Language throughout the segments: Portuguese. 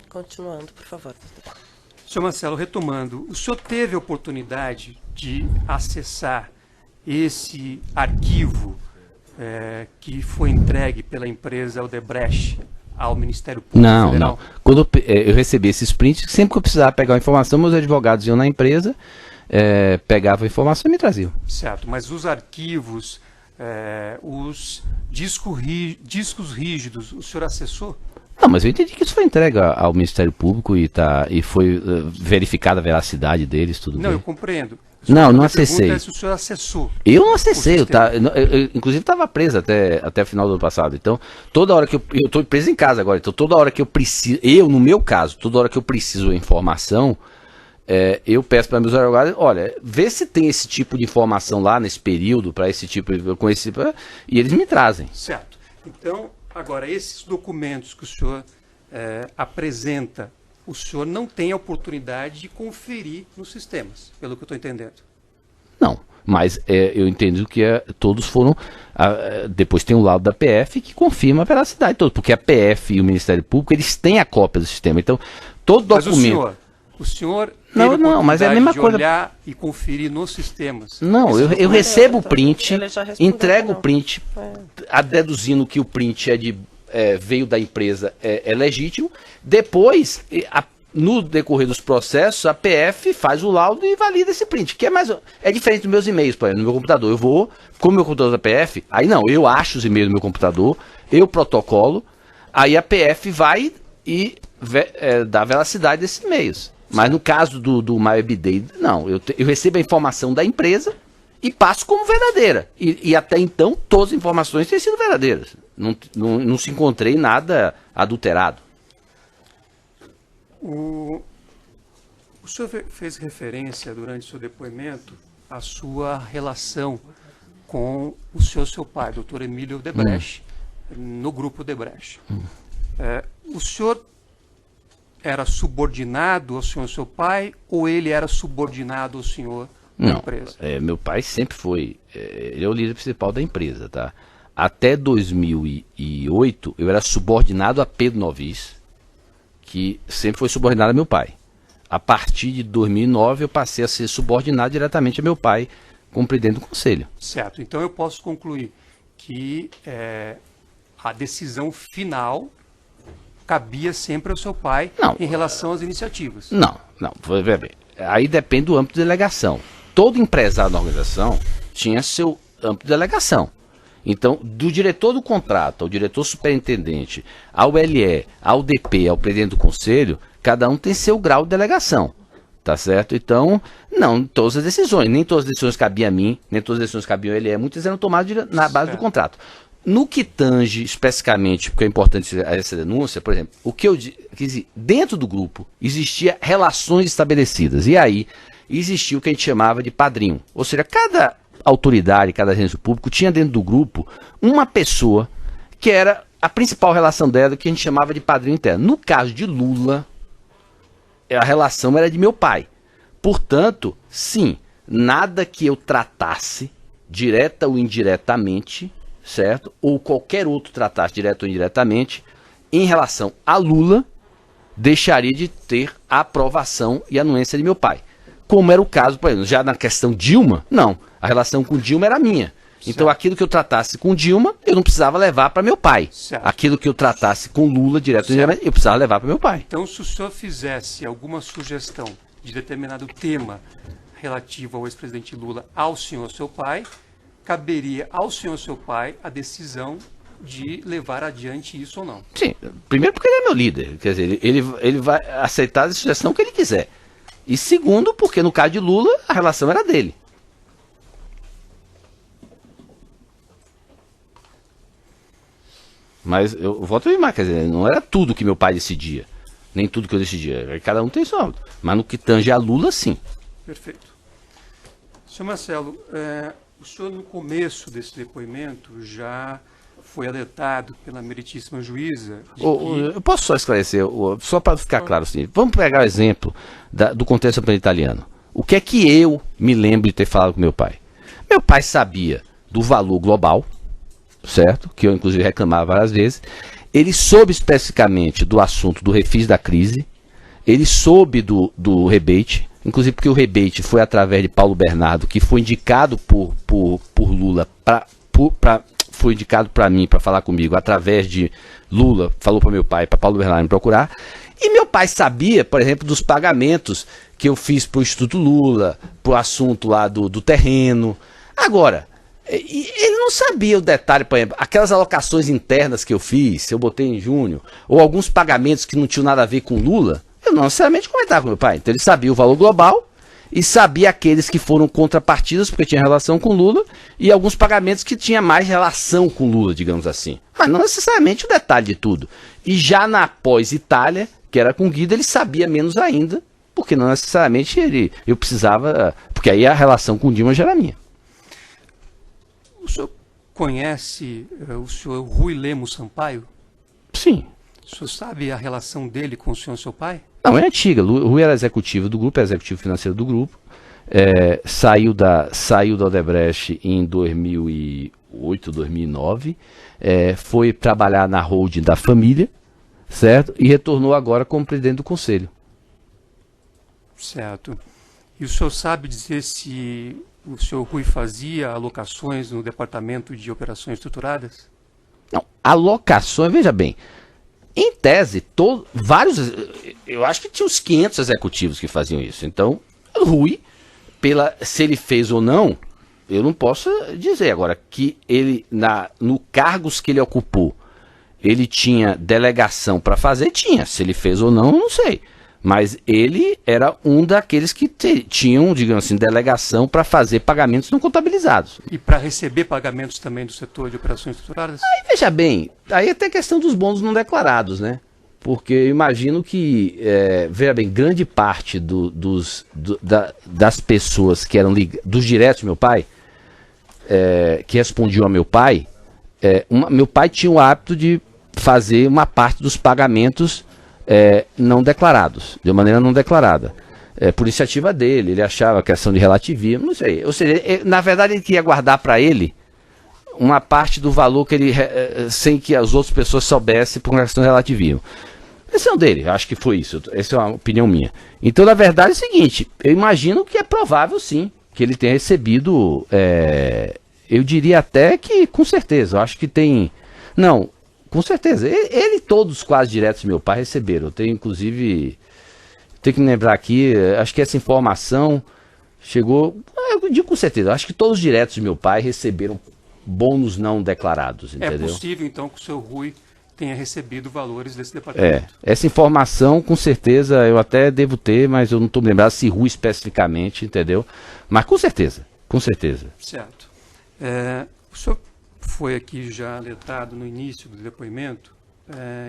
Continuando, por favor. Senhor Marcelo, retomando, o senhor teve a oportunidade de acessar esse arquivo que foi entregue pela empresa Odebrecht ao Ministério Público Não, Federal? não. Quando eu recebi esses prints, sempre que eu precisava pegar uma informação, meus advogados iam na empresa, pegavam a informação e me traziam. Certo, mas os arquivos, os discos rígidos, o senhor acessou? Não, mas eu entendi que isso foi entregue ao Ministério Público e foi verificada a veracidade deles, tudo Não, bem. eu compreendo. Não, não A acessei. pergunta é se o senhor acessou. Eu não acessei, O sistema. inclusive estava preso até o final do ano passado. Então, toda hora que eu estou preso em casa agora, então toda hora que eu preciso, no meu caso, toda hora que eu preciso de informação, eu peço para meus advogados, olha, vê se tem esse tipo de informação lá nesse período, para esse tipo de e eles me trazem. Certo. Então, agora, esses documentos que o senhor apresenta, o senhor não tem a oportunidade de conferir nos sistemas, pelo que eu estou entendendo. Não, mas eu entendo que todos foram. Depois tem o laudo da PF que confirma a veracidade toda, porque a PF e o Ministério Público eles têm a cópia do sistema. Então, todo documento. Mas o senhor Não, mas é a mesma de coisa. olhar e conferir nos sistemas. Não, eu recebo o print, Ele já respondeu entrego que o não. print, deduzindo que o print veio da empresa, é legítimo. Depois, no decorrer dos processos, a PF faz o laudo e valida esse print, que é diferente dos meus e-mails, por exemplo, no meu computador. Eu vou, como meu computador da PF, aí não, eu acho os e-mails no meu computador, eu protocolo, aí a PF vai e dá veracidade desses e-mails. Mas no caso do MyWebDay, não, eu recebo a informação da empresa e passo como verdadeira. E até então, todas as informações têm sido verdadeiras. Não se encontrei nada adulterado. O senhor fez referência durante o seu depoimento à sua relação com o seu pai, doutor Emílio Odebrecht, no grupo Odebrecht. O senhor era subordinado ao senhor seu pai ou ele era subordinado ao senhor da empresa? Meu pai sempre foi, ele é o líder principal da empresa, tá? Até 2008 eu era subordinado a Pedro Novis, que sempre foi subordinado a meu pai. A partir de 2009 eu passei a ser subordinado diretamente a meu pai, como presidente do conselho. Certo, então eu posso concluir que a decisão final cabia sempre ao seu pai em relação às iniciativas. Não, veja bem, aí depende do âmbito de delegação. Todo empresário da organização tinha seu âmbito de delegação. Então, do diretor do contrato, ao diretor superintendente, ao LE, ao DP, ao presidente do conselho, cada um tem seu grau de delegação, tá certo? Então, não todas as decisões, nem todas as decisões cabiam a mim, nem todas as decisões cabiam ao LE, muitas eram tomadas na base do contrato. No que tange especificamente, porque é importante essa denúncia, por exemplo, o que eu quis dizer, dentro do grupo existia relações estabelecidas, e aí existia o que a gente chamava de padrinho, ou seja, cada autoridade, cada agente público tinha dentro do grupo uma pessoa que era a principal relação dela, que a gente chamava de padrinho interno. No caso de Lula, a relação era de meu pai. Portanto, sim, nada que eu tratasse, direta ou indiretamente, certo? Ou qualquer outro tratasse, direto ou indiretamente, em relação a Lula, deixaria de ter a aprovação e anuência de meu pai. Como era o caso, por exemplo, já na questão Dilma, não. A relação com Dilma era minha. Então, aquilo que eu tratasse com Dilma, eu não precisava levar para meu pai. Certo. Aquilo que eu tratasse com Lula, direto ou indiretamente, eu precisava levar para meu pai. Então, se o senhor fizesse alguma sugestão de determinado tema relativo ao ex-presidente Lula ao senhor seu pai, caberia ao senhor seu pai a decisão de levar adiante isso ou não. Sim, primeiro porque ele é meu líder. Quer dizer, ele vai aceitar a sugestão que ele quiser. E segundo, porque no caso de Lula, a relação era dele. Mas eu volto a afirmar, quer dizer, não era tudo que meu pai decidia, nem tudo que eu decidia, cada um tem seu âmbito. Mas no que tange a Lula, sim. Perfeito. Senhor Marcelo, o senhor no começo desse depoimento já foi alertado pela meritíssima juíza de que... Eu posso só esclarecer, só para ficar claro assim, vamos pegar o exemplo do contexto italiano. O que é que eu me lembro de ter falado com meu pai? Meu pai sabia do valor global, certo? Que eu inclusive reclamava várias vezes, Ele soube especificamente do assunto do refis da crise, ele soube do rebate, inclusive porque o rebate foi através de Paulo Bernardo, que foi indicado por Lula, foi indicado para mim, para falar comigo, através de Lula, falou para meu pai, para Paulo Bernardo me procurar, e meu pai sabia, por exemplo, dos pagamentos que eu fiz para o Instituto Lula, para o assunto lá do terreno. Agora, ele não sabia o detalhe, por exemplo, aquelas alocações internas que eu fiz, eu botei em junho, ou alguns pagamentos que não tinham nada a ver com Lula, eu não necessariamente comentava com meu pai. Então ele sabia o valor global e sabia aqueles que foram contrapartidas, porque tinha relação com Lula, e alguns pagamentos que tinha mais relação com Lula, digamos assim. Mas não necessariamente o detalhe de tudo. E já na pós-Itália, que era com Guido, ele sabia menos ainda, porque não necessariamente eu precisava, porque aí a relação com o Dilma já era minha. O senhor conhece o senhor Rui Lemos Sampaio? Sim. O senhor sabe a relação dele com o senhor, seu pai? Não, é antiga. Rui era executivo do grupo, é executivo financeiro do grupo. Saiu da Odebrecht em 2008, 2009. Foi trabalhar na holding da família, certo? E retornou agora como presidente do conselho. Certo. E o senhor sabe dizer se o senhor Rui fazia alocações no departamento de operações estruturadas? Não, alocações, veja bem, em tese, eu acho que tinha uns 500 executivos que faziam isso. Então, o Rui, se ele fez ou não, eu não posso dizer. Agora, que ele, no cargos que ele ocupou, ele tinha delegação para fazer, tinha. Se ele fez ou não, eu não sei. Mas ele era um daqueles que tinham, digamos assim, delegação para fazer pagamentos não contabilizados. E para receber pagamentos também do setor de operações estruturadas? Aí, veja bem, aí até questão dos bônus não declarados, né? Porque eu imagino que, veja bem, grande parte das pessoas que eram dos diretos do meu pai, que respondiam a meu pai, meu pai tinha o hábito de fazer uma parte dos pagamentos não declarados, de maneira não declarada. Por iniciativa dele, ele achava questão de relativismo, não sei. Ou seja, na verdade ele queria guardar para ele uma parte do valor que ele, sem que as outras pessoas soubessem por uma questão de relativismo. Esse é um dele, acho que foi isso, essa é uma opinião minha. Então, na verdade é o seguinte, eu imagino que é provável sim, que ele tenha recebido, eu diria até que com certeza, eu acho que tem, não, com certeza, ele todos quase diretos do meu pai receberam. Eu tenho inclusive, tenho que me lembrar aqui, acho que essa informação chegou, eu digo com certeza, acho que todos os diretos do meu pai receberam bônus não declarados, entendeu? É possível então que o seu Rui tenha recebido valores desse departamento. Essa informação com certeza eu até devo ter, mas eu não estou me lembrando se Rui especificamente, entendeu? Mas com certeza, com certeza. Certo. O senhor foi aqui já alertado no início do depoimento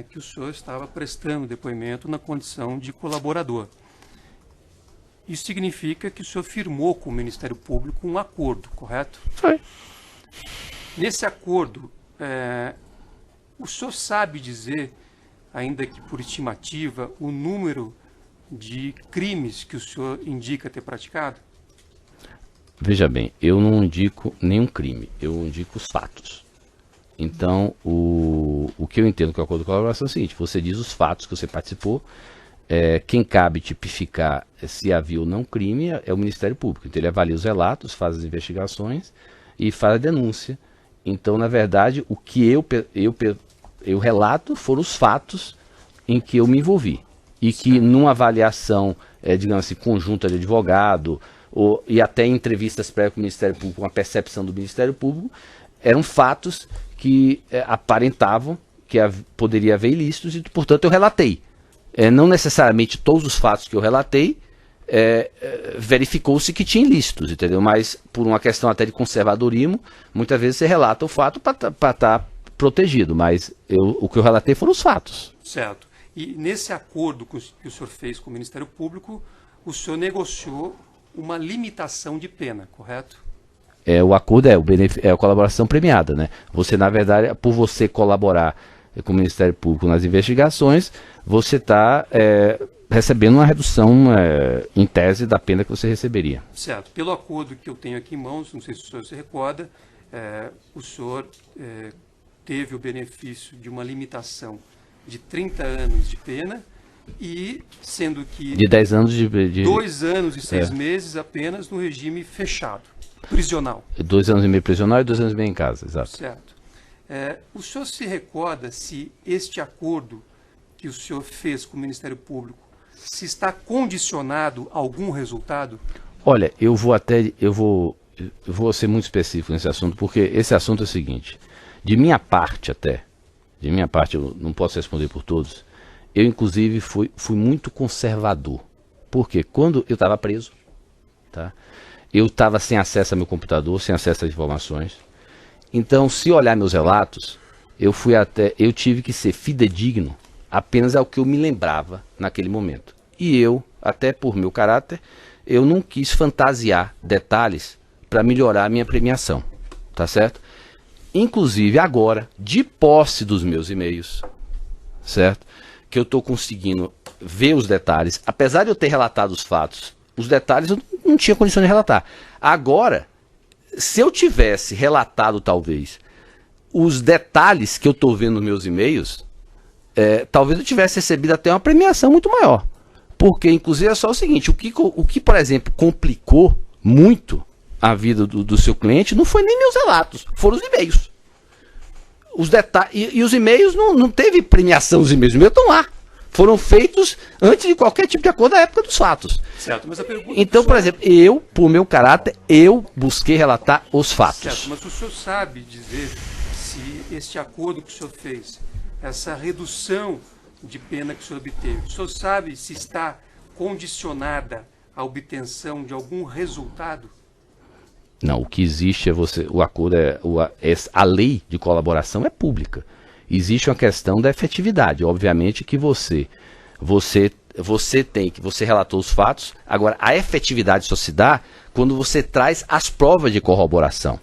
que o senhor estava prestando depoimento na condição de colaborador. Isso significa que o senhor firmou com o Ministério Público um acordo, correto? Foi. Nesse acordo, o senhor sabe dizer, ainda que por estimativa, o número de crimes que o senhor indica ter praticado? Veja bem, eu não indico nenhum crime, eu indico os fatos. Então, o que eu entendo com o acordo de colaboração é o seguinte, você diz os fatos que você participou, quem cabe tipificar se havia ou não crime é o Ministério Público. Então ele avalia os relatos, faz as investigações e faz a denúncia. Então, na verdade, o que eu relato foram os fatos em que eu me envolvi. E que numa avaliação, digamos assim, conjunta de advogado, e até em entrevistas prévias com o Ministério Público, uma percepção do Ministério Público, eram fatos que aparentavam que poderia haver ilícitos e, portanto, eu relatei. Não necessariamente todos os fatos que eu relatei verificou-se que tinha ilícitos, entendeu? Mas por uma questão até de conservadorismo, muitas vezes você relata o fato para estar protegido, mas o que eu relatei foram os fatos. Certo. E nesse acordo que o senhor fez com o Ministério Público, o senhor negociou uma limitação de pena, correto? O acordo é a colaboração premiada, né? Você, na verdade, por você colaborar com o Ministério Público nas investigações, você está recebendo uma redução, em tese, da pena que você receberia. Certo. Pelo acordo que eu tenho aqui em mãos, não sei se o senhor se recorda, o senhor obteve o benefício de uma limitação de 30 anos de pena, e sendo que De 10 anos 2 anos e 6 meses apenas no regime fechado, prisional. 2 anos e meio prisional e 2 anos e meio em casa, exato. Certo. O senhor se recorda se este acordo que o senhor fez com o Ministério Público se está condicionado a algum resultado? Olha, eu vou ser muito específico nesse assunto, porque esse assunto é o seguinte: de minha parte eu não posso responder por todos, eu inclusive fui muito conservador, porque quando eu estava preso, tá? Eu estava sem acesso ao meu computador, sem acesso às informações. Então, se olhar meus relatos, eu tive que ser fidedigno apenas ao que eu me lembrava naquele momento. E eu, até por meu caráter, eu não quis fantasiar detalhes para melhorar a minha premiação, tá certo? Inclusive agora, de posse dos meus e-mails, certo? Que eu estou conseguindo ver os detalhes, apesar de eu ter relatado os fatos, os detalhes eu não tinha condição de relatar. Agora, se eu tivesse relatado talvez os detalhes que eu estou vendo nos meus e-mails, talvez eu tivesse recebido até uma premiação muito maior. Porque, inclusive, é só o seguinte: o que, por exemplo, complicou muito a vida do seu cliente não foi nem meus relatos, foram os e-mails. Os detalhes, e os e-mails não teve premiação, os e-mails estão lá. Foram feitos antes de qualquer tipo de acordo da época dos fatos. Certo, mas a pergunta... Então, por exemplo, eu, por meu caráter, eu busquei relatar os fatos. Certo, mas o senhor sabe dizer se este acordo que o senhor fez, essa redução de pena que o senhor obteve, o senhor sabe se está condicionada à obtenção de algum resultado? Não, o que existe é o acordo a lei de colaboração é pública. Existe uma questão da efetividade. Obviamente que você relatou os fatos. Agora, a efetividade só se dá quando você traz as provas de corroboração.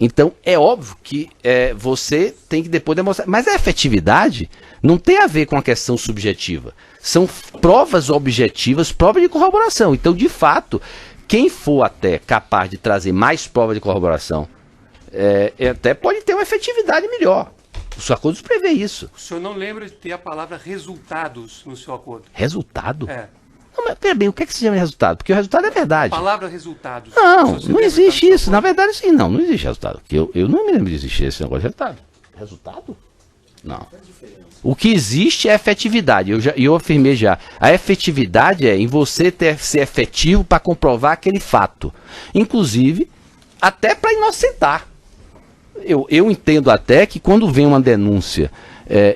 Então, é óbvio que você tem que depois demonstrar. Mas a efetividade não tem a ver com a questão subjetiva. São provas objetivas, provas de corroboração. Então, de fato, quem for até capaz de trazer mais provas de corroboração, até pode ter uma efetividade melhor. Os acordos prevê isso. O senhor não lembra de ter a palavra resultados no seu acordo? Resultado? Não, mas pera bem, o que se chama de resultado? Porque o resultado é verdade. A palavra resultados. Não existe isso. Na verdade, sim, não existe resultado. Eu não me lembro de existir esse negócio de resultado. Resultado? Não. O que existe é efetividade. Eu afirmei já. A efetividade é em você ser efetivo para comprovar aquele fato. Inclusive, até para inocentar. Eu entendo até que quando vem uma denúncia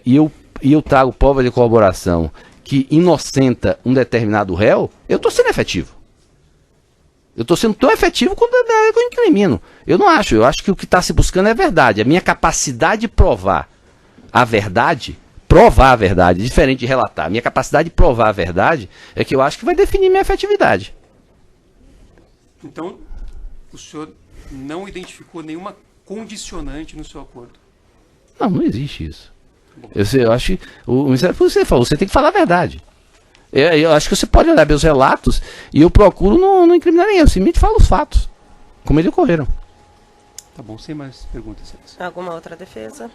e eu trago prova de corroboração que inocenta um determinado réu, eu estou sendo efetivo. Eu estou sendo tão efetivo quanto eu incrimino. Eu não acho. Eu acho que o que está se buscando é verdade. A minha capacidade de provar a verdade, diferente de relatar. A minha capacidade de provar a verdade é que eu acho que vai definir minha efetividade. Então, o senhor não identificou nenhuma condicionante no seu acordo? Não existe isso. Eu acho que o Ministério Público, você falou, você tem que falar a verdade. Eu acho que você pode olhar meus relatos e eu procuro não incriminar ninguém. Eu simplesmente falo os fatos, como eles ocorreram. Tá bom, sem mais perguntas. Alguma outra defesa?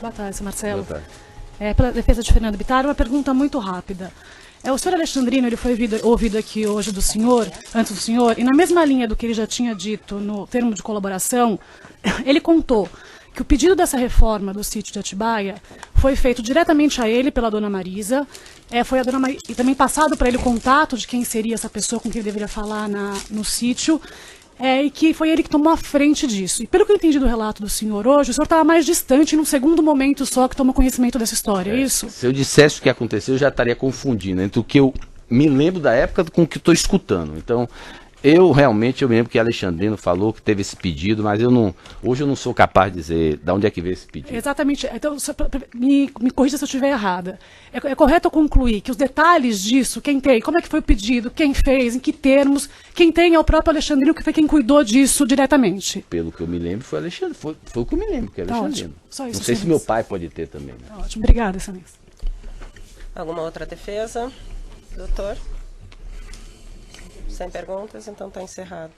Boa tarde, Marcelo. Boa tarde. Pela defesa de Fernando Bittar, uma pergunta muito rápida. O senhor Alexandrino, ele foi ouvido aqui hoje antes do senhor, e na mesma linha do que ele já tinha dito no termo de colaboração, ele contou que o pedido dessa reforma do sítio de Atibaia foi feito diretamente a ele pela dona Marisa, e também passado para ele o contato de quem seria essa pessoa com quem ele deveria falar no sítio, e que foi ele que tomou a frente disso. E pelo que eu entendi do relato do senhor hoje, o senhor estava mais distante, num segundo momento só, que tomou conhecimento dessa história, é isso? Se eu dissesse o que aconteceu, eu já estaria confundindo entre o que eu me lembro da época com o que estou escutando. Então, eu me lembro que Alexandrino falou que teve esse pedido, mas hoje eu não sou capaz de dizer de onde é que veio esse pedido. Exatamente. Então, me corrija se eu estiver errada. É correto eu concluir que os detalhes disso, quem tem, como é que foi o pedido, quem fez, em que termos, quem tem é o próprio Alexandrino, que foi quem cuidou disso diretamente. Pelo que eu me lembro, foi Alexandre. Foi o que eu me lembro, que é Alexandrino. Só isso, não sei se meu pai pode ter também. Né? Ótimo. Obrigada, excelência. Alguma outra defesa? Doutor? Sem perguntas, então está encerrado.